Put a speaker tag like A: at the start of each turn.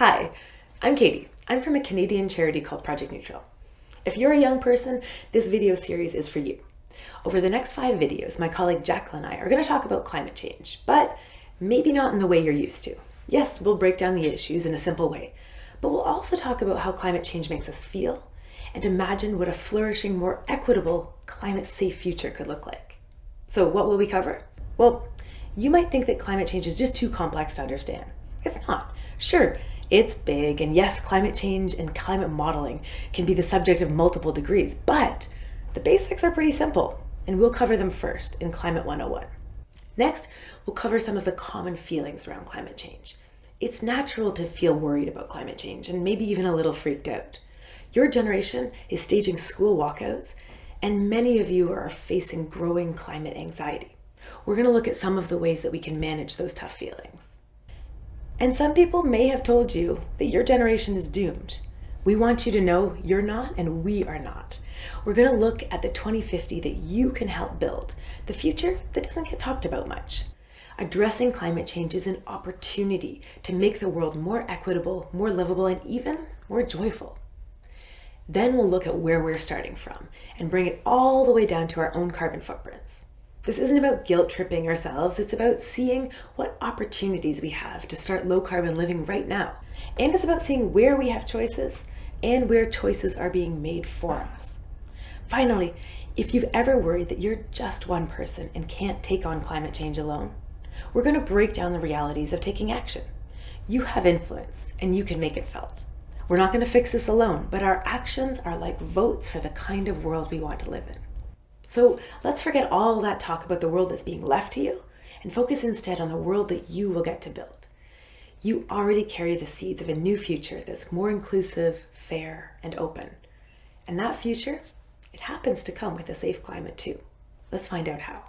A: Hi, I'm Katie. I'm from a Canadian charity called Project Neutral. If you're a young person, this video series is for you. Over the next 5 videos, my colleague Jacqueline and I are going to talk about climate change, but maybe not in the way you're used to. Yes, we'll break down the issues in a simple way, but we'll also talk about how climate change makes us feel and imagine what a flourishing, more equitable, climate-safe future could look like. So what will we cover? Well, you might think that climate change is just too complex to understand. It's not. Sure, it's big, and yes, climate change and climate modeling can be the subject of multiple degrees, but the basics are pretty simple, and we'll cover them first in Climate 101. Next, we'll cover some of the common feelings around climate change. It's natural to feel worried about climate change and maybe even a little freaked out. Your generation is staging school walkouts, and many of you are facing growing climate anxiety. We're going to look at some of the ways that we can manage those tough feelings. And some people may have told you that your generation is doomed. We want you to know you're not, and we are not. We're going to look at the 2050 that you can help build, the future that doesn't get talked about much. Addressing climate change is an opportunity to make the world more equitable, more livable, and even more joyful. Then we'll look at where we're starting from and bring it all the way down to our own carbon footprints. This isn't about guilt-tripping ourselves, it's about seeing what opportunities we have to start low-carbon living right now. And it's about seeing where we have choices and where choices are being made for us. Finally, if you've ever worried that you're just one person and can't take on climate change alone, we're going to break down the realities of taking action. You have influence and you can make it felt. We're not going to fix this alone, but our actions are like votes for the kind of world we want to live in. So let's forget all that talk about the world that's being left to you and focus instead on the world that you will get to build. You already carry the seeds of a new future that's more inclusive, fair, and open. And that future, it happens to come with a safe climate too. Let's find out how.